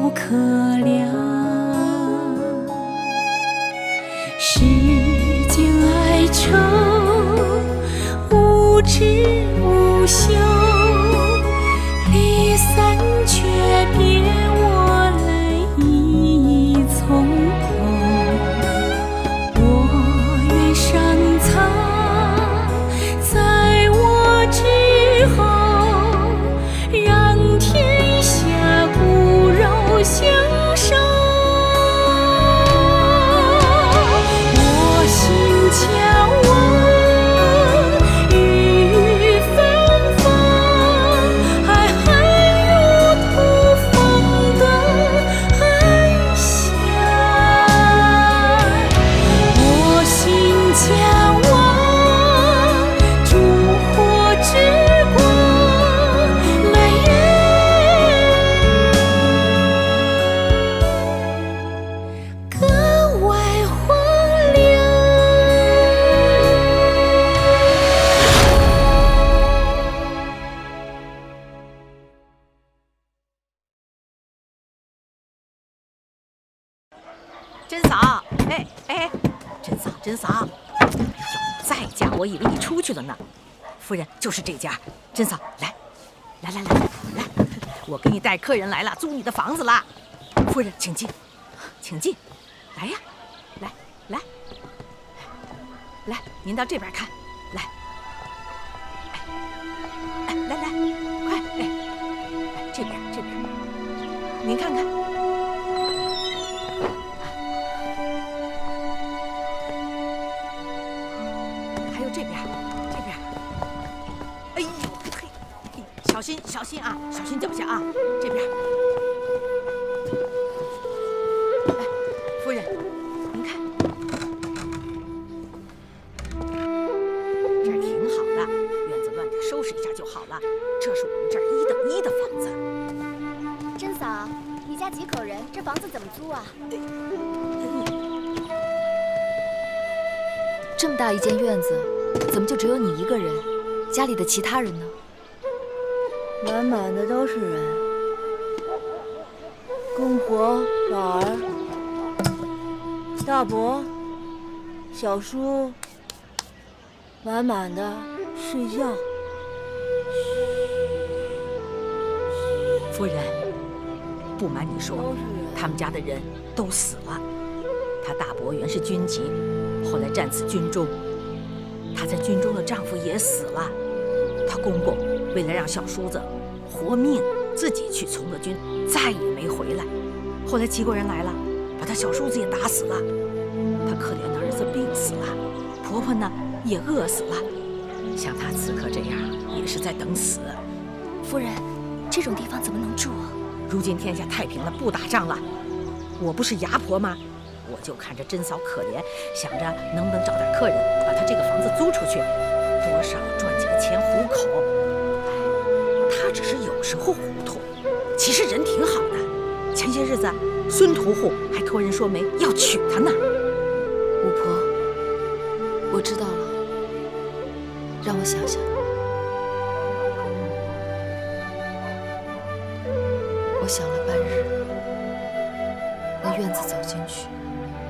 无可量。世间哀愁，无知无休，离散却别我泪已从头。我愿山藏在我之后，让天下骨肉相守。我心向往雨纷纷，爱恨如土风的安详。我心向往烛火之光，美人格外荒凉。珍嫂，哎，珍嫂，哎呦，在家我以为你出去了呢。夫人，就是这家。珍嫂，来，我给你带客人来了，租你的房子啦。夫人，请进，来呀，来，您到这边看，来，快，这边，您看看。还有这边，哎呦嘿，小心啊，小心脚下啊，这边。哎，夫人，您看，这儿挺好的，院子乱点收拾一下就好了。这是我们这儿1等1的房子。珍嫂，你家几口人？这房子怎么租啊？这么大一间院子，怎么就只有你一个人？家里的其他人呢？满满的都是人，公婆、老儿、大伯、小叔，满满的睡觉。夫人，不瞒你说，他们家的人都死了。他大伯原是军籍，后来战死军中。她在军中的丈夫也死了。她公公为了让小叔子活命，自己去从了军，再也没回来。后来齐国人来了，把他小叔子也打死了。她可怜的儿子病死了，婆婆呢也饿死了。像她此刻这样，也是在等死。夫人，这种地方怎么能住啊？如今天下太平了，不打仗了。我不是牙婆吗？我就看着珍嫂可怜，想着能不能找点客人，把她这个房子租出去，多少赚几个钱糊口。她只是有时候糊涂，其实人挺好的。前些日子，孙屠户还托人说媒要娶她呢。巫婆，我知道了，让我想想。我想了半日，那院子走进去，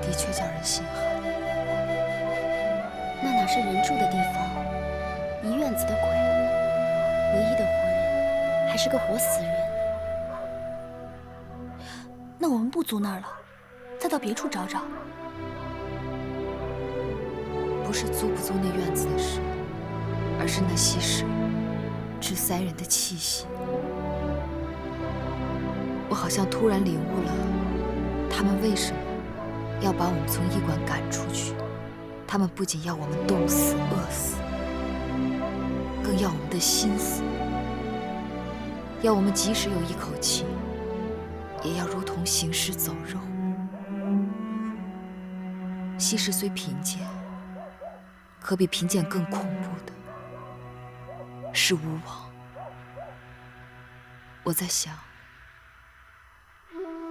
的确叫人心寒。那哪是人住的地方，一院子的鬼，唯一的活人还是个活死人。那我们不租那儿了，再到别处找找。不是租不租那院子的事，而是那吸食致3人的气息。我好像突然领悟了，他们为什么要把我们从驿馆赶出去。他们不仅要我们冻死、饿死，更要我们的心死，要我们即使有一口气，也要如同行尸走肉。吸食虽贫贱，可比贫贱更恐怖的是无王。我在想，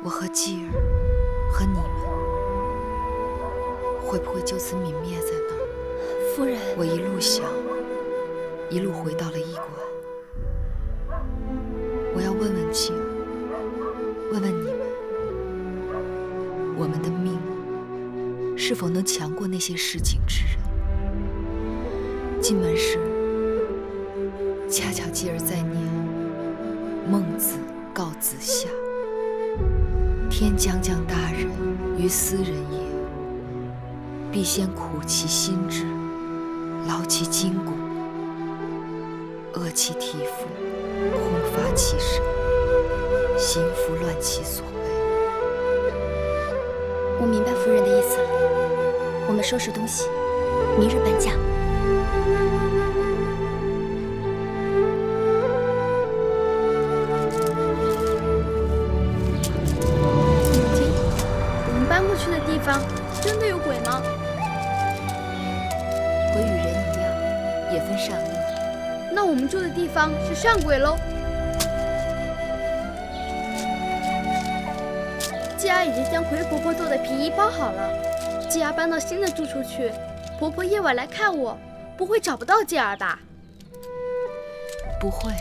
我和继儿和你们会不会就此泯灭在那儿？夫人，我一路想，一路回到了驿馆。我要问问继儿，问问你们，我们的命是否能强过那些市井之人？进门时，恰巧继儿在念《孟子告子夏》：“天将降大任于斯人也，必先苦其心志，劳其筋骨，饿其体肤，空乏其身，行拂乱其所为。”我明白夫人的意思了，我们收拾东西，明日搬家。母亲，我们搬过去的地方真的有鬼吗？鬼与人一样，也分善恶。那我们住的地方是善鬼喽？继儿已经将葵婆婆做的皮衣包好了，继儿搬到新的住处去。婆婆夜晚来看我，不会找不到继儿吧？不会，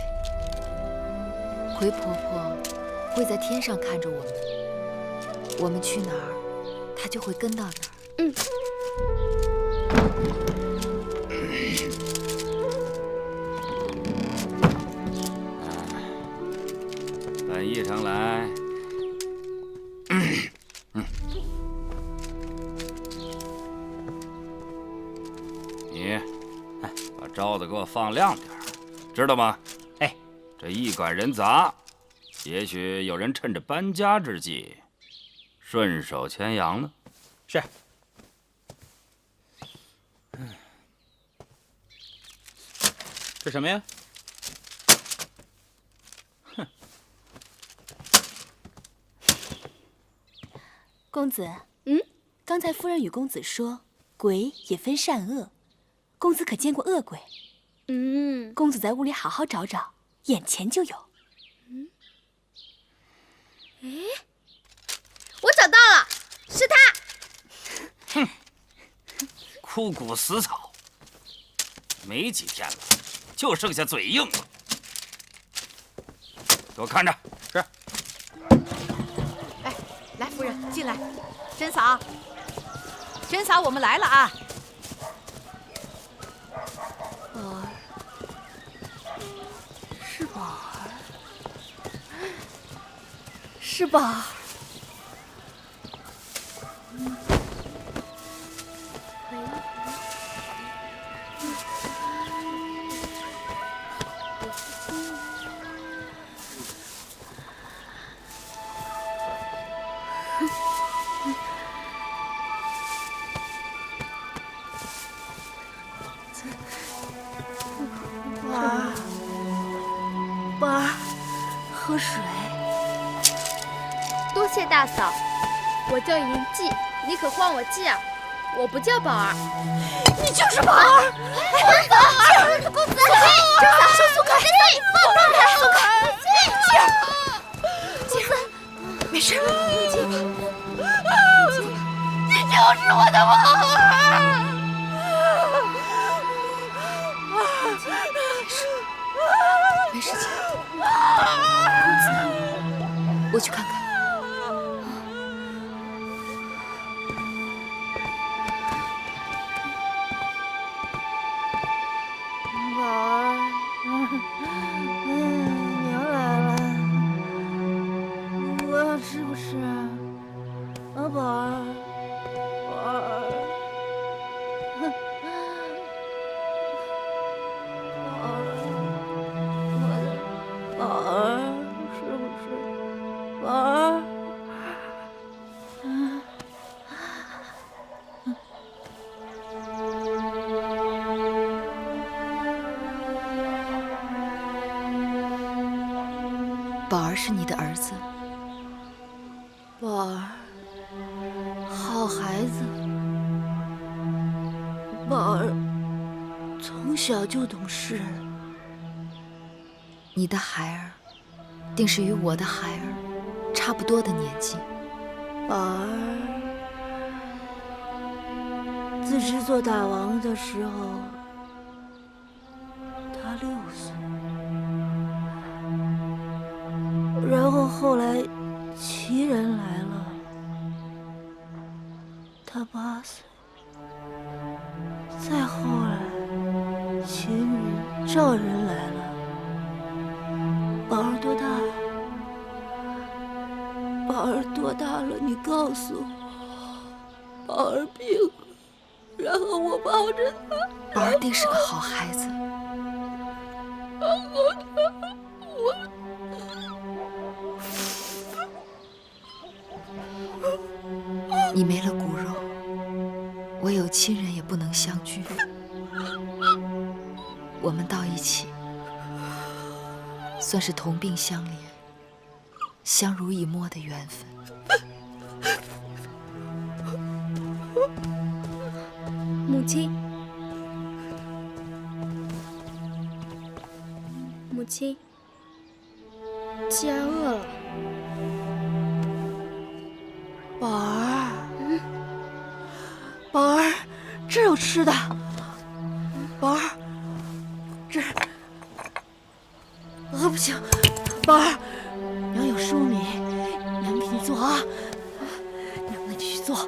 葵婆婆会在天上看着我们，我们去哪儿，她就会跟到哪儿。本议程来。你，把罩子给我放亮点儿，知道吗？哎，这驿馆人杂，也许有人趁着搬家之际，顺手牵羊呢。是。这什么呀？哼！公子，刚才夫人与公子说，鬼也分善恶，公子可见过恶鬼？公子在屋里好好找找，眼前就有。我找到了，是他！哼，枯骨死草，没几天了，就剩下嘴硬了。给我看着。是。哎，来，夫人进来。珍嫂，珍嫂，我们来了啊！宝儿，是宝儿，是宝儿。宝儿，喝水。多谢大嫂，我叫银记，你可唤我继儿，我不叫宝儿。你就是宝儿！宝儿，公子，珍嫂，手松开，放开，松开，继儿，继儿，没事，你就是我的宝儿。没事情。公子，我去看看。宝儿，娘来了，我要吃不吃？啊，宝儿，宝儿，宝儿，我的宝儿，是不是？宝儿，宝儿是你的儿子，宝儿，好孩子。宝儿从小就懂事。你的孩儿，定是与我的孩儿差不多的年纪。宝儿自知做大王的时候，他6岁，然后后来齐人来了，他8岁。再后来，秦人、赵人来了。宝儿多大了？宝儿多大了？你告诉我。宝儿病了，然后我抱着他。宝儿定是个好孩子。你没了骨肉，我有亲人也不能相聚。我们到一起，算是同病相怜、相濡以沫的缘分。母亲，母亲，既然饿了，宝儿，宝儿，这有吃的。宝儿，这不行，宝儿，娘有熟米，娘给你做啊。娘那你去做，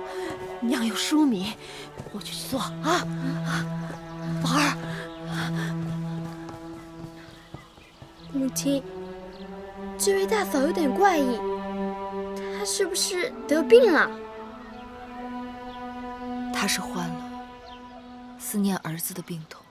娘有熟米，我去做啊。宝儿，母亲，这位大嫂有点怪异，她是不是得病了？他是患了思念儿子的病痛。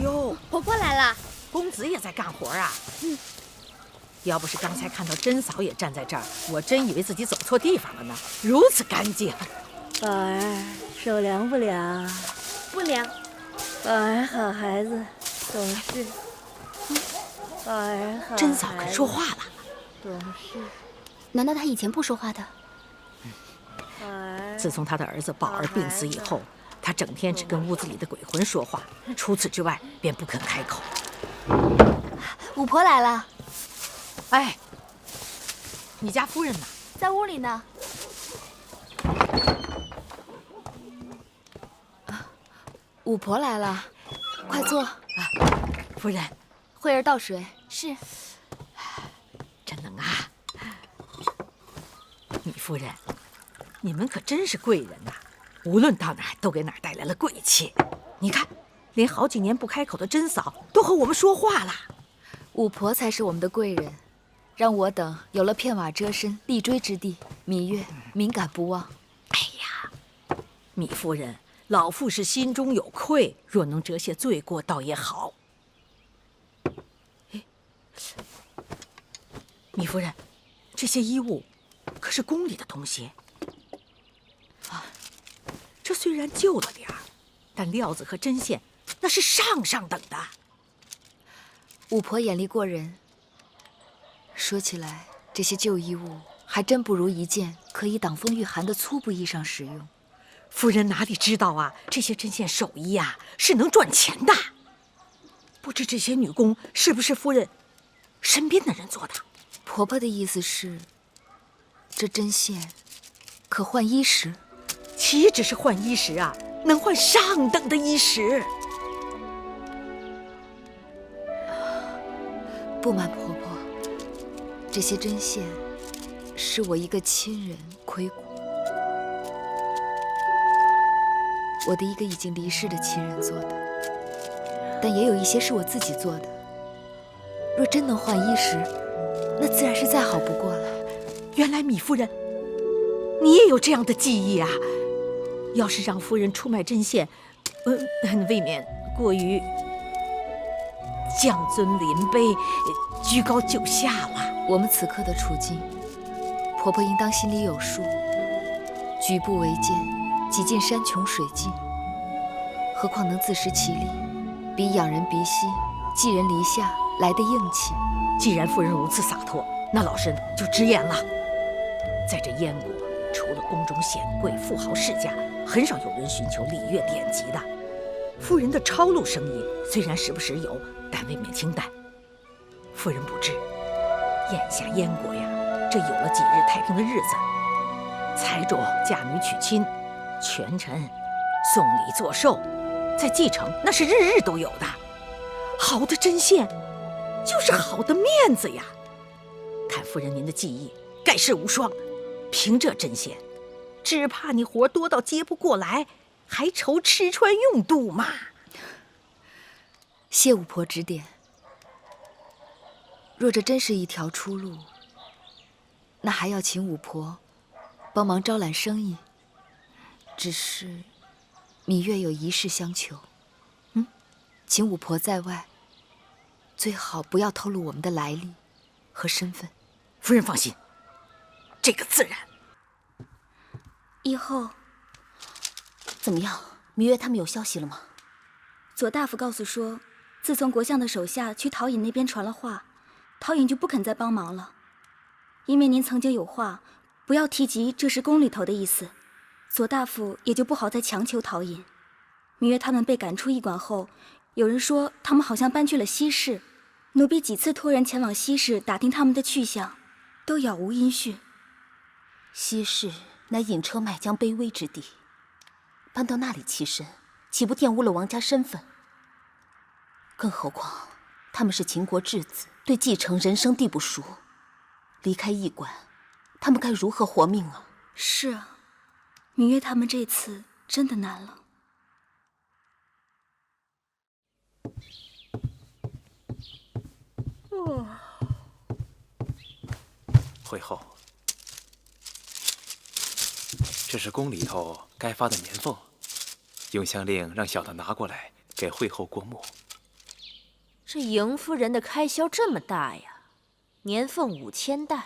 哟，婆婆来了，公子也在干活啊。要不是刚才看到甄嫂也站在这儿，我真以为自己走错地方了呢。如此干净。宝儿手凉不凉？不凉。宝儿好孩子，懂事。宝儿好孩子，甄嫂肯说话了。懂事。难道她以前不说话的？宝儿，自从他的儿子宝儿病死以后，他整天只跟屋子里的鬼魂说话，除此之外便不肯开口。五婆来了，哎，你家夫人呢？在屋里呢。五婆来了，快坐。夫人，慧儿倒水。是。真能啊！米夫人，你们可真是贵人呐！无论到哪儿都给哪儿带来了贵气。你看，连好几年不开口的甄嫂都和我们说话了。五婆才是我们的贵人，让我等有了片瓦遮身、立锥之地，芈月敏感不忘。哎呀，米夫人，老妇是心中有愧，若能折些罪过，倒也好。哎，米夫人，这些衣物可是宫里的东西啊。这虽然旧了点儿，但料子和针线那是上等的。五婆眼力过人。说起来，这些旧衣物还真不如一件可以挡风御寒的粗布衣裳实用。夫人哪里知道啊，这些针线手艺呀，是能赚钱的。不知这些女工是不是夫人身边的人做的？婆婆的意思是，这针线可换衣食？岂止是换衣食啊，能换上等的衣食。不瞒婆婆，这些针线是我一个亲人亏骨，我的一个已经离世的亲人做的，但也有一些是我自己做的。若真能换衣食，那自然是再好不过了。原来米夫人，你也有这样的技艺啊！要是让夫人出卖针线，未免过于降尊临卑、居高就下了。我们此刻的处境，婆婆应当心里有数。举步维艰，几近山穷水尽，何况能自食其力，比仰人鼻息、寄人篱下来的硬气。既然夫人如此洒脱，那老身就直言了。在这燕国，除了宫中显贵、富豪世家，很少有人寻求礼乐典籍的。夫人的抄录生意虽然时不时有，但未免清淡。夫人不知，眼下燕国呀，这有了几日太平的日子，财主嫁女娶亲，权臣送礼作寿，在继承那是日日都有的。好的针线，就是好的面子呀。看夫人您的技艺盖世无双，凭这针线，只怕你活多到接不过来，还愁吃穿用度嘛。谢巫婆指点。若这真是一条出路，那还要请巫婆帮忙招揽生意。只是芈月有一事相求，请巫婆在外，最好不要透露我们的来历和身份。夫人放心，这个自然。以后怎么样？芈月他们有消息了吗？左大夫告诉说，自从国相的手下去陶尹那边传了话，陶尹就不肯再帮忙了。因为您曾经有话，不要提及这是宫里头的意思，左大夫也就不好再强求陶尹。芈月他们被赶出驿馆后，有人说他们好像搬去了西市，奴婢几次托人前往西市打听他们的去向，都杳无音讯。西市乃引车买将卑微之地，搬到那里栖身，岂不玷污了王家身份？更何况他们是秦国质子，对继承人生地不熟，离开驿馆，他们该如何活命啊？是啊，芈月他们这次真的难了。会后，这是宫里头该发的年俸，永香令让小的拿过来给会后过目。这邢夫人的开销这么大呀，年俸5000担，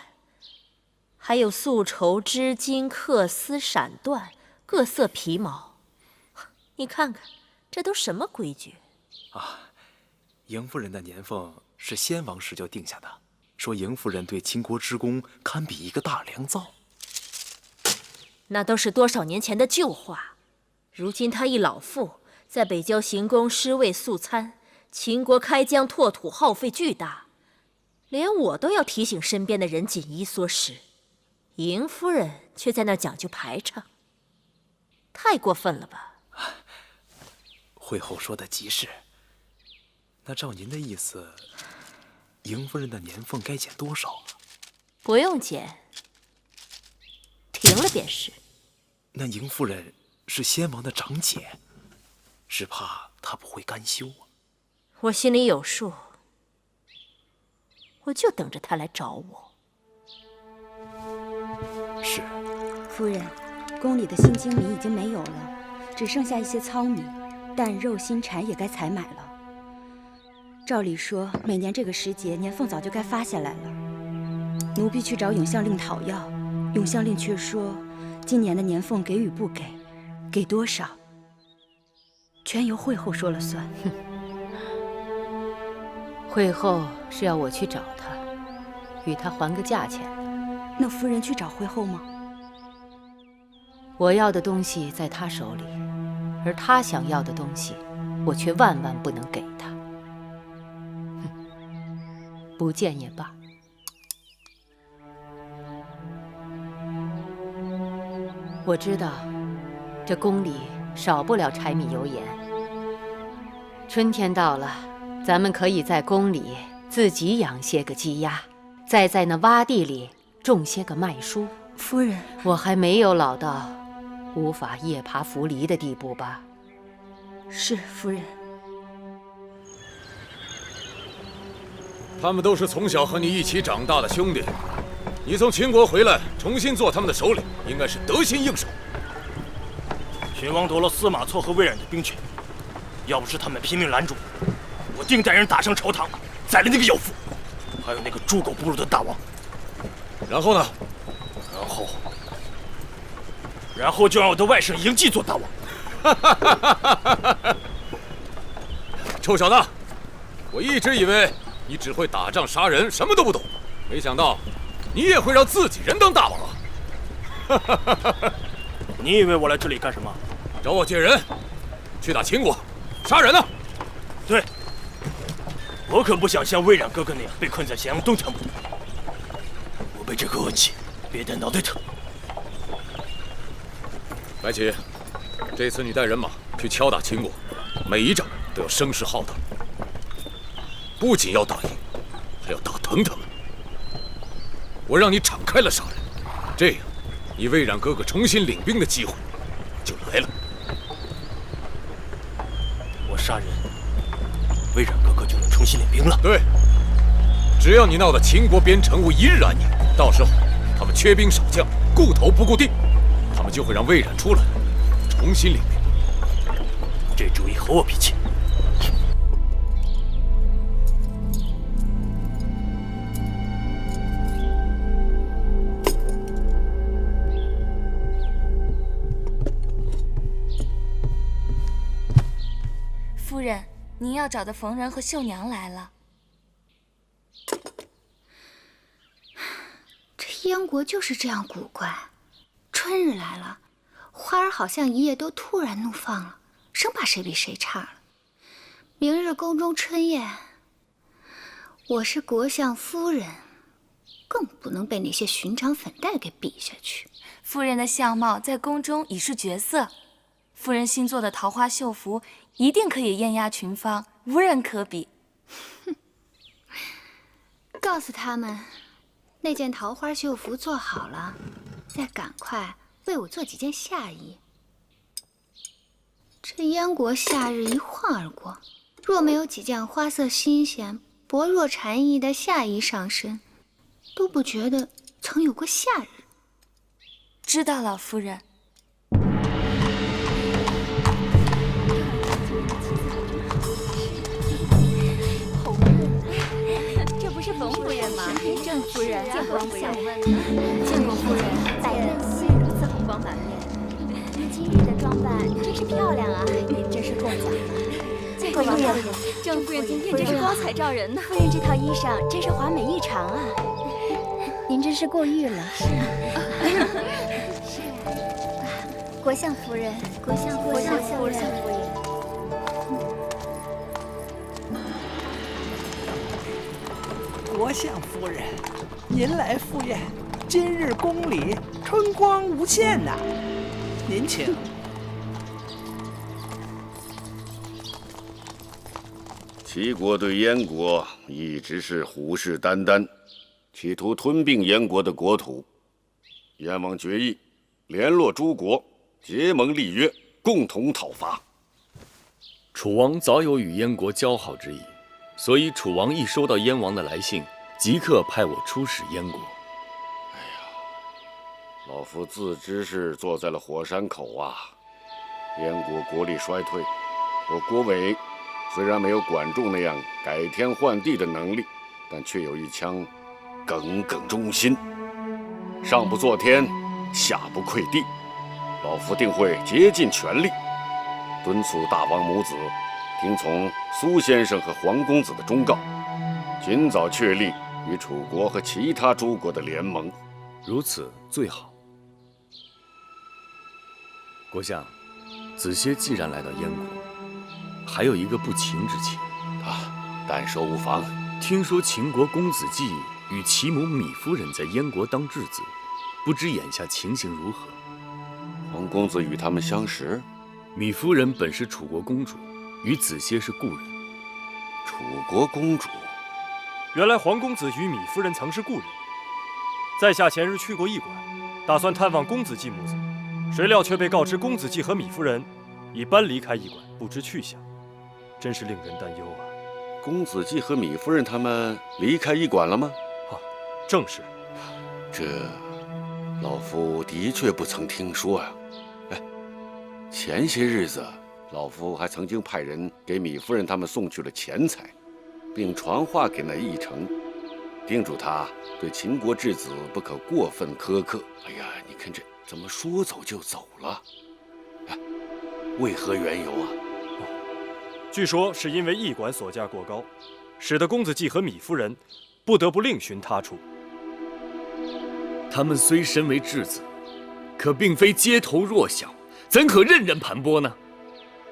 还有素绸、织金、缂丝、闪缎、各色皮毛。你看看，这都什么规矩啊？邢夫人的年俸是先王时就定下的，说邢夫人对秦国之功堪比一个大良造。那都是多少年前的旧话。如今她一老妇，在北郊行宫尸位素餐，秦国开疆拓土耗费巨大，连我都要提醒身边的人紧衣缩食，邢夫人却在那讲究排场，太过分了吧？会后说的极是。那照您的意思，邢夫人的年俸该减多少啊？不用减，停了便是。那邢夫人是先王的长姐，只怕她不会甘休啊。我心里有数，我就等着她来找我。是。夫人，宫里的新精米已经没有了，只剩下一些糙米，蛋、肉、新柴也该采买了。照理说，每年这个时节，年俸早就该发下来了。奴婢去找永相令讨要，永相令却说，今年的年俸给与不给，给多少，全由会后说了算。会后是要我去找他，与他还个价钱。那夫人去找会后吗？我要的东西在他手里，而他想要的东西，我却万万不能给他。不见也罢。我知道，这宫里少不了柴米油盐。春天到了，咱们可以在宫里自己养些个鸡鸭，再在那洼地里种些个麦蔬。夫人，我还没有老到无法夜爬扶犁的地步吧？是夫人。他们都是从小和你一起长大的兄弟，你从秦国回来，重新做他们的首领，应该是得心应手。秦王夺了司马错和魏冉的兵权，要不是他们拼命拦住，我定带人打上朝堂，宰了那个妖妇，还有那个猪狗不如的大王。然后呢？然后就让我的外甥嬴稷做大王。臭小子，我一直以为你只会打仗杀人，什么都不懂，没想到你也会让自己人当大王啊！你以为我来这里干什么？找我借人，去打秦国，杀人啊！对，我可不想像魏冉哥哥那样被困在咸阳东墙不动。我被这个恶气憋得脑袋疼。白起，这次你带人马去敲打秦国，每一仗都要声势浩大，不仅要打赢，还要打疼他们。我让你敞开了杀人，这样，你魏冉哥哥重新领兵的机会就来了。我杀人，魏冉哥哥就能重新领兵了。对，只要你闹得秦国边城无一日安宁，到时候他们缺兵少将，顾头不顾腚，他们就会让魏冉出来，重新领兵。这主意和我比起，夫人，您要找的冯仁和秀娘来了。这燕国就是这样古怪，春日来了，花儿好像一夜都突然怒放了，生怕谁比谁差了。明日宫中春宴，我是国相夫人，更不能被那些寻常粉黛给比下去。夫人的相貌在宫中已是绝色，夫人新做的桃花绣服一定可以艳压群芳，无人可比。告诉他们，那件桃花绣服做好了，再赶快为我做几件夏衣。这燕国夏日一晃而过，若没有几件花色新鲜、薄若蝉翼的夏衣上身，都不觉得曾有过夏日。知道了，夫人。这不是冯夫人吗？郑夫人见过夫人，见过夫人。百嫩兮，如此红光满面。您今日的装扮真是漂亮啊！您真是够奖了。见过王夫人，郑夫人今天真是光彩照人呢。夫人这套衣裳真是华美异常啊！您真是过誉了。是啊。是啊。国相夫人，国相夫人。国相夫人，您来赴宴，今日宫里春光无限呐，您请。齐国对燕国一直是虎视眈眈，企图吞并燕国的国土。燕王决议联络诸国，结盟立约，共同讨伐。楚王早有与燕国交好之意，所以楚王一收到燕王的来信，即刻派我出使燕国。哎呀，老夫自知是坐在了火山口啊！燕国国力衰退，我国委虽然没有管仲那样改天换地的能力，但却有一腔耿耿忠心，上不做天，下不愧地。老夫定会竭尽全力，敦促大王母子听从苏先生和黄公子的忠告，尽早确立与楚国和其他诸国的联盟。如此最好。国相，子歇既然来到燕国，还有一个不情之请啊，但说无妨。听说秦国公子季与其母芈夫人在燕国当质子，不知眼下情形如何？黄公子与他们相识？芈夫人本是楚国公主，与子歇是故人。楚国公主？原来黄公子与芈夫人曾是故人。在下前日去过驿馆，打算探望公子季母子，谁料却被告知公子季和芈夫人已搬离开驿馆，不知去向，真是令人担忧啊！公子季和芈夫人他们离开驿馆了吗？正是。这老夫的确不曾听说呀。哎，前些日子老夫还曾经派人给芈夫人他们送去了钱财，并传话给那驿丞，叮嘱他对秦国质子不可过分苛刻。哎呀，你看这怎么说走就走了？哎，为何缘由啊？据说是因为驿馆所价过高，使得公子季和芈夫人不得不另寻他处。他们虽身为质子，可并非街头弱小，怎可任人盘剥呢？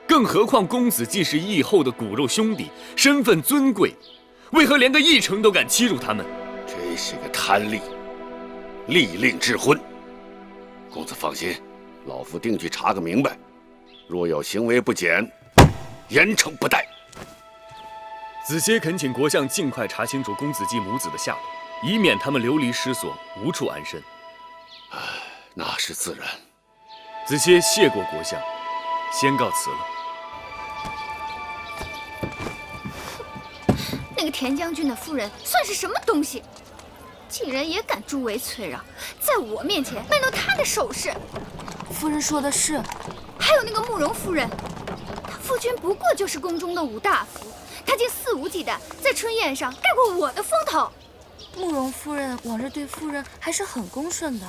更何况公子既是义后的骨肉兄弟，身份尊贵，为何连个驿丞都敢欺辱他们？这是个贪吏，利令智昏。公子放心，老夫定去查个明白。若有行为不检，严惩不贷。子歇恳请国相尽快查清楚公子季母子的下落，以免他们流离失所，无处安身。那是自然。子歇谢过国相，先告辞了。那个田将军的夫人算是什么东西？竟然也敢助为崔让，在我面前卖弄他的首饰。夫人说的是。还有那个慕容夫人，她夫君不过就是宫中的武大夫，她竟肆无忌惮在春宴上盖过我的风头。慕容夫人往日对夫人还是很恭顺的。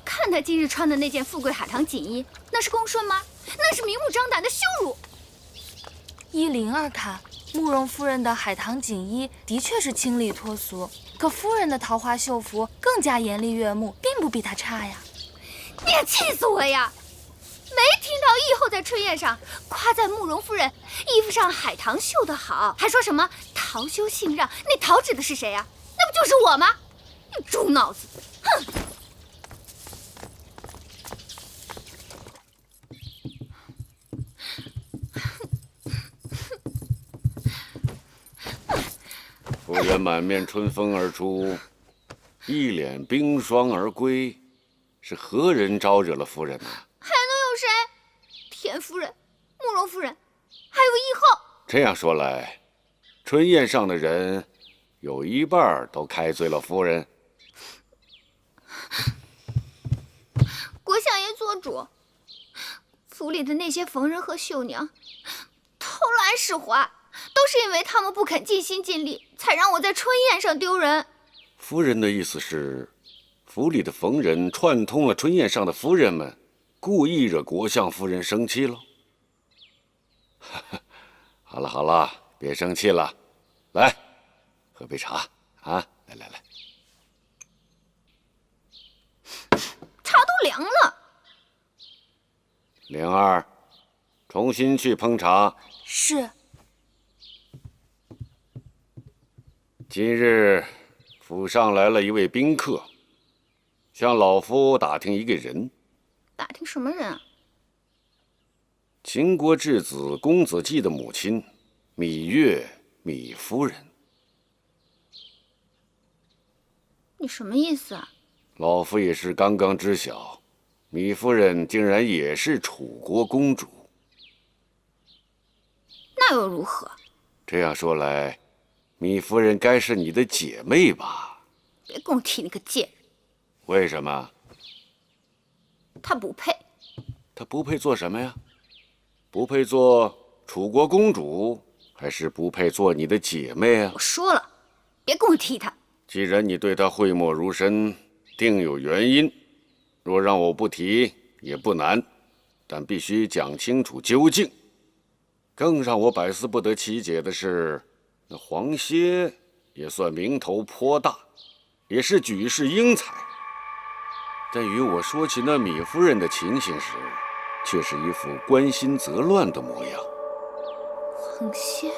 看她今日穿的那件富贵海棠锦衣，那是恭顺吗？那是明目张胆的羞辱。依灵儿看，慕容夫人的海棠锦衣的确是清丽脱俗，可夫人的桃花绣服更加严厉悦目，并不比她差呀。你也气死我呀！没听到义后在春宴上夸赞慕容夫人衣服上海棠绣得好，还说什么桃羞杏让，那桃指的是谁呀？那不就是我吗？你猪脑子！哼！夫人满面春风而出，一脸冰霜而归，是何人招惹了夫人呢？还能有谁？田夫人、慕容夫人，还有义后。这样说来，春宴上的人有一半都开罪了夫人。国相爷做主，府里的那些缝人和绣娘偷懒使坏，都是因为他们不肯尽心尽力，才让我在春宴上丢人。夫人的意思是，府里的缝人串通了春宴上的夫人们，故意惹国相夫人生气了。好了好了，别生气了，来，喝杯茶啊！来来来，茶都凉了。灵儿，重新去烹茶。是。今日府上来了一位宾客，向老夫打听一个人。打听什么人啊？秦国质子公子季的母亲，芈月，芈夫人。你什么意思啊？老夫也是刚刚知晓，芈夫人竟然也是楚国公主。那又如何？这样说来，芈夫人该是你的姐妹吧？别跟我提那个贱人。为什么？她不配。她不配做什么呀？不配做楚国公主，还是不配做你的姐妹啊？我说了，别跟我提她。既然你对她讳莫如深，定有原因。若让我不提也不难，但必须讲清楚究竟。更让我百思不得其解的是，那黄歇也算名头颇大，也是举世英才，但与我说起那芈夫人的情形时，却是一副关心则乱的模样。黄歇，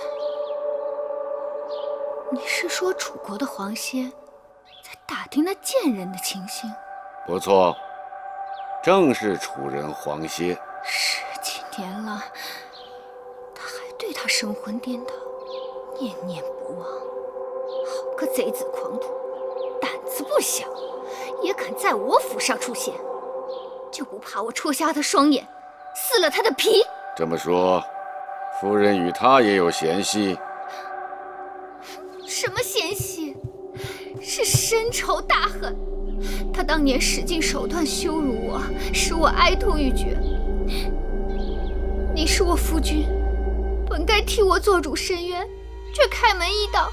你是说楚国的黄歇在打听那贱人的情形？不错，正是楚人黄歇。十几年了，他还对他神魂颠倒，念念不忘。好个贼子狂徒，胆子不小，也敢在我府上出现，就不怕我戳瞎他双眼，撕了他的皮？这么说，夫人与他也有嫌隙？什么嫌隙？是深仇大恨。他当年使尽手段羞辱我，使我哀痛欲绝。你是我夫君，本该替我做主伸冤，却开门一道，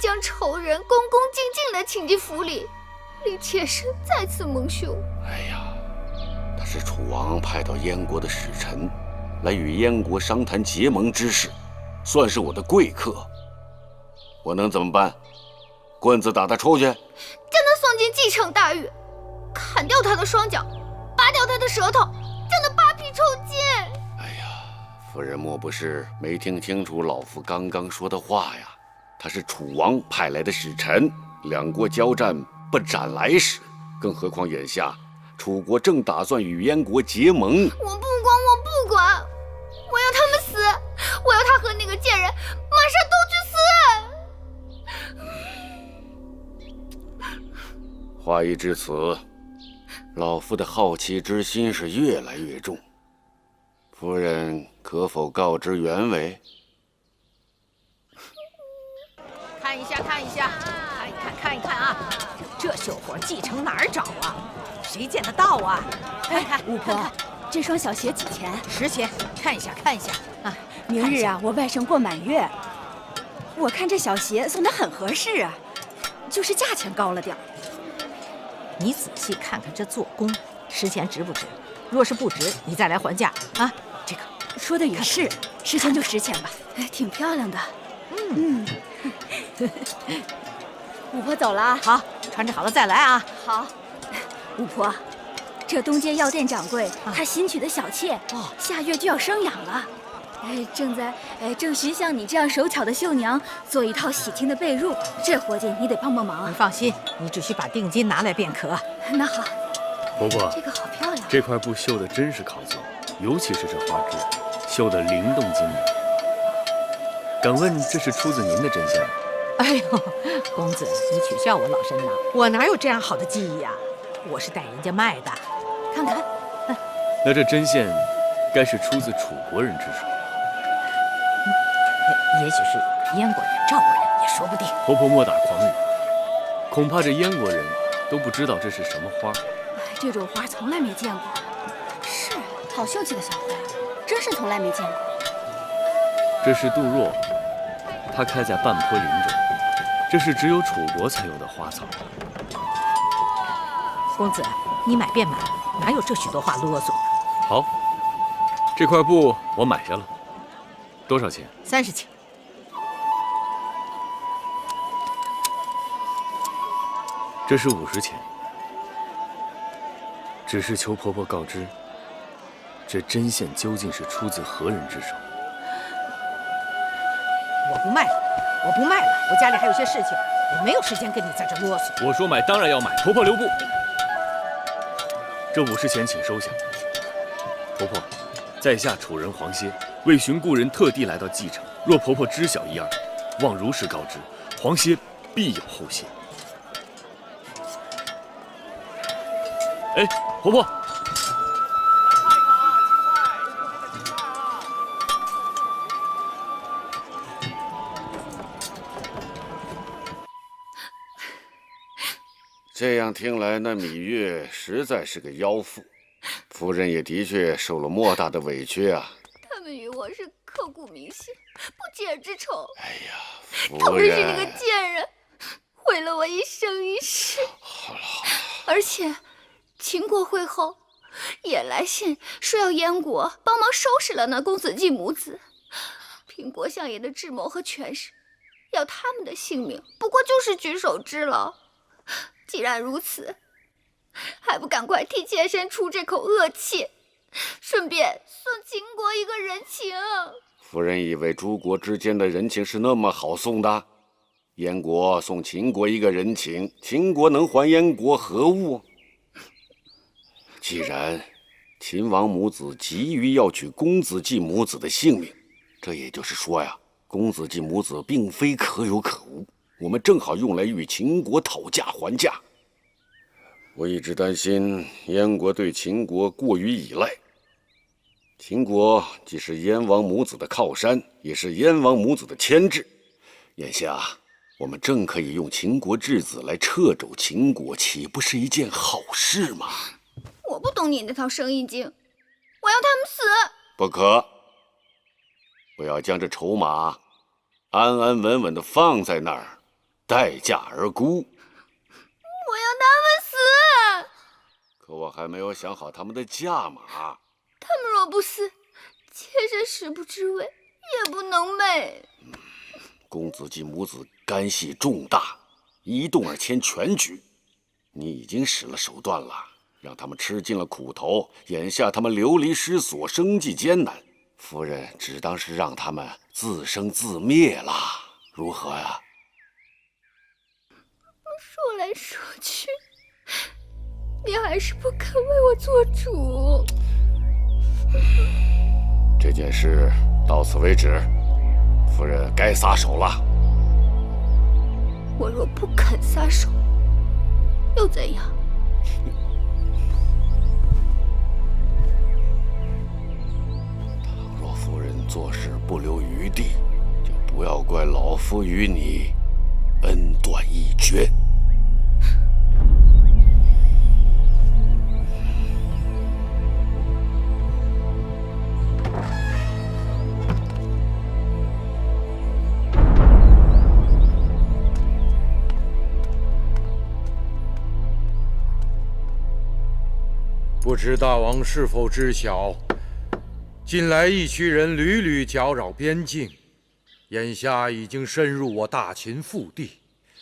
将仇人恭恭敬敬地请进府里，令妾身再次蒙羞。哎呀，他是楚王派到燕国的使臣，来与燕国商谈结盟之事，算是我的贵客。我能怎么办？棍子打他出去？将他送进继承大狱，砍掉他的双脚，拔掉他的舌头，将他扒皮抽筋。夫人莫不是没听清楚老夫刚刚说的话呀？他是楚王派来的使臣，两国交战不斩来使，更何况眼下楚国正打算与燕国结盟。我不管，我不管，我要他们死，我要他和那个贱人马上都去死。话已至此，老夫的好奇之心是越来越重。夫人可否告知原委？看一下，看一下，看一看啊！这绣活继承哪儿找啊？谁见得到啊？看看，巫婆，这双小鞋几钱？10钱。看一下，看一下啊！明日啊，我外甥过满月，我看这小鞋送的很合适啊，就是价钱高了点儿。你仔细看看这做工，10钱值不值？若是不值，你再来还价啊！这个说的也是，10钱就10钱吧。哎，挺漂亮的。巫婆走了，好，穿着好了再来啊。好。巫婆，这东街药店掌柜他新娶的小妾，下月就要生养了。正需像你这样手巧的绣娘做一套喜庆的被褥，这活计你得帮帮忙。你放心，你只需把定金拿来便可。那好。婆婆，这个好漂亮。这块布绣的真是考究，尤其是这花枝，绣得灵动精美。敢问这是出自您的针线吗？哎呦，公子，你取笑我老身呐！我哪有这样好的技艺呀？我是带人家卖的。看看，那这针线该是出自楚国人之手。也许是燕国人、赵国人也说不定。婆婆莫打诳语，恐怕这燕国人都不知道这是什么花。这种花从来没见过。是，好秀气的小花，真是从来没见过。这是杜若，它开在半坡林中，这是只有楚国才有的花草。公子，你买便买，哪有这许多话啰嗦？好，这块布我买下了，多少钱？30钱。这是50钱。只是求婆婆告知，这针线究竟是出自何人之手？我不卖了，我不卖了，我家里还有些事情，我没有时间跟你在这啰嗦。我说买当然要买，婆婆留步。这50钱请收下。婆婆，在下楚人黄歇，为寻故人特地来到蓟城。若婆婆知晓一二，望如实告知，黄歇必有后谢。哎，婆婆。这样听来，那芈月实在是个妖妇，夫人也的确受了莫大的委屈啊。他们与我是刻骨铭心、不解之仇。哎呀，夫人，特别是那个贱人，毁了我一生一世。好了，而且秦国会后也来信说要燕国帮忙收拾了那公子季母子，凭国相爷的智谋和权势，要他们的性命不过就是举手之劳。既然如此，还不赶快替妾身出这口恶气，顺便送秦国一个人情。夫人以为诸国之间的人情是那么好送的？燕国送秦国一个人情，秦国能还燕国何物？既然秦王母子急于要取公子季母子的性命，这也就是说呀，公子季母子并非可有可无，我们正好用来与秦国讨价还价。我一直担心燕国对秦国过于依赖，秦国既是燕王母子的靠山，也是燕王母子的牵制。眼下我们正可以用秦国质子来掣肘秦国，岂不是一件好事吗？我不懂你那套生意经，我要他们死！不可，我要将这筹码安安稳稳地放在那儿，待价而沽。我要他们死！可我还没有想好他们的价码。他们若不死，妾身食不知味，夜不能寐。公子季母子干系重大，一动而牵全局。你已经使了手段了，让他们吃尽了苦头，眼下他们流离失所，生计艰难。夫人只当是让他们自生自灭了，如何呀？说来说去，你还是不肯为我做主。这件事到此为止，夫人该撒手了。我若不肯撒手，又怎样？倘若夫人做事不留余地，就不要怪老夫与你恩断义绝。不知大王是否知晓，近来义渠人屡屡搅扰边境，眼下已经深入我大秦腹地，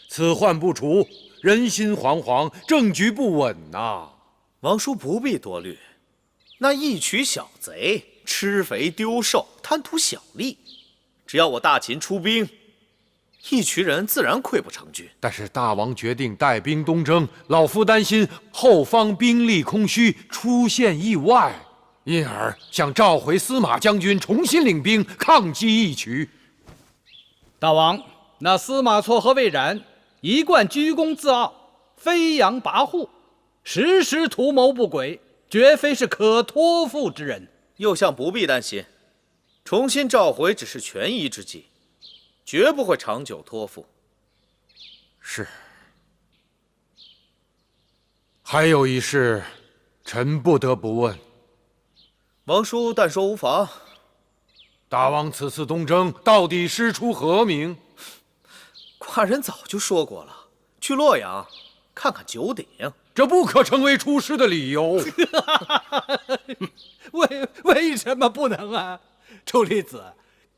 此患不除，人心惶惶，政局不稳呐。王叔不必多虑，那义渠小贼吃肥丢瘦，贪图小利，只要我大秦出兵，义渠人自然溃不成军。但是大王决定带兵东征，老夫担心后方兵力空虚，出现意外，因而想召回司马将军重新领兵抗击义渠。大王，那司马错和魏冉一贯居功自傲，飞扬跋扈，时时图谋不轨，绝非是可托付之人。右相不必担心，重新召回只是权宜之计，绝不会长久托付。是。还有一事，臣不得不问。王叔但说无妨。大王此次东征到底师出何名？寡人早就说过了，去洛阳看看九鼎。这不可成为出师的理由。为什么不能啊？楚离子，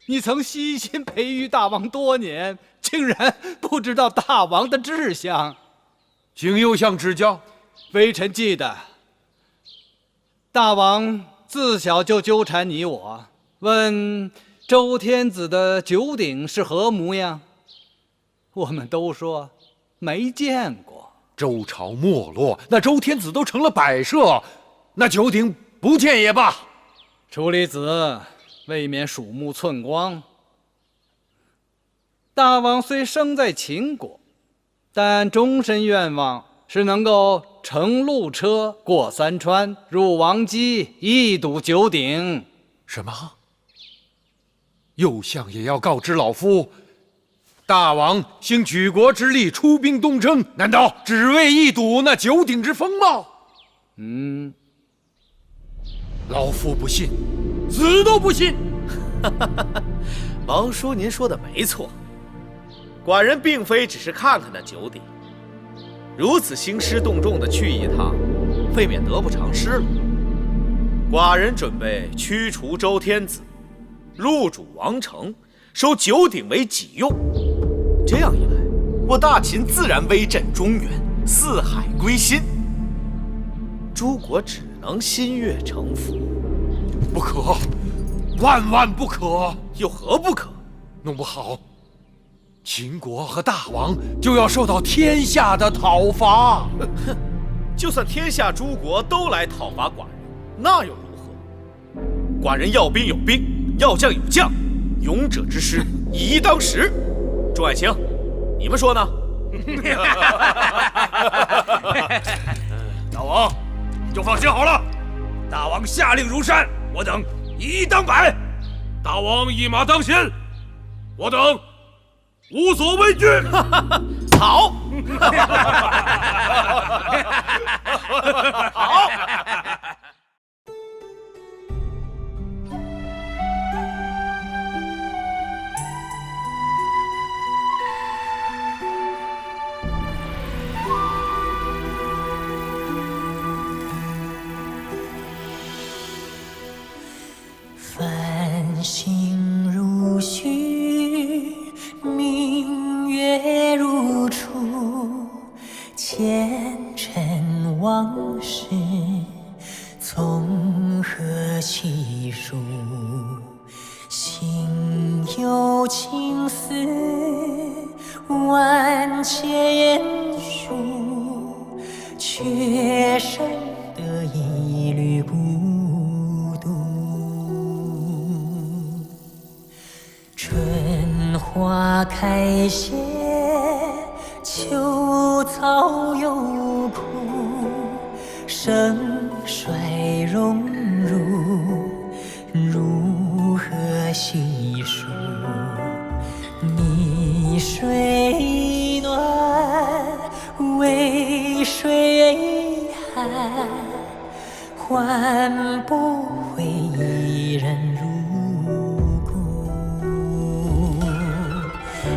你曾悉心培育大王多年，竟然不知道大王的志向。请右相指教。微臣记得，大王自小就纠缠你我，问周天子的九鼎是何模样，我们都说没见过。周朝没落，那周天子都成了摆设，那九鼎不见也罢。楚离子未免鼠目寸光。大王虽生在秦国，但终身愿望是能够乘路车过三川，入王畿，一睹九鼎。什么？右相也要告知老夫，大王兴举国之力出兵东征，难道只为一睹那九鼎之风貌？老夫不信，死都不信。王叔，您说的没错，寡人并非只是看看那九鼎，如此兴师动众的去一趟，未免得不偿失了。寡人准备驱除周天子，入主王城，收九鼎为己用。这样一来，我大秦自然威震中原，四海归心。诸国只能心悦诚服。不可，万万不可！有何不可？弄不好，秦国和大王就要受到天下的讨伐。就算天下诸国都来讨伐寡人，那又如何？寡人要兵有兵，要将有将，勇者之师，以一当十。众爱卿，你们说呢？大王，你就放心好了。大王下令如山，我等一当百；大王一马当先，我等无所畏惧。好，好。繁星如许，明月如初，前尘往事从何起数？心有情丝万千书，却生得一缕孤独。春花开谢，秋草又枯，盛衰荣辱，如何细数？泥水暖，渭水寒，换不回一人如故。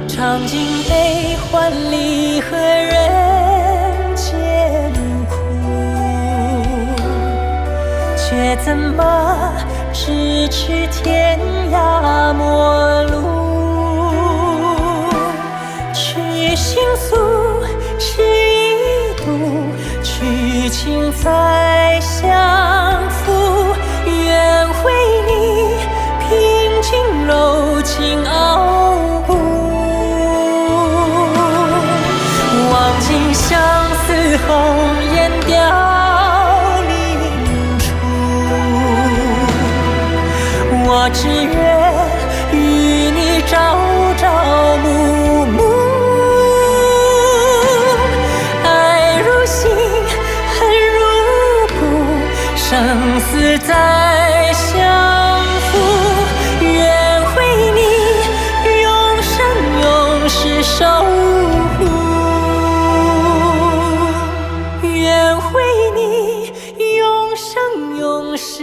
尝尽悲欢离合人间苦，却怎么咫尺天涯陌路？去心诉，痴一度，去情再相负。愿为你平静柔情傲骨，望尽相思红颜凋零处。我只愿与你朝朝暮暮，爱如星，恨如骨，生死再相负。愿为你永生永世守护，愿为你永生永世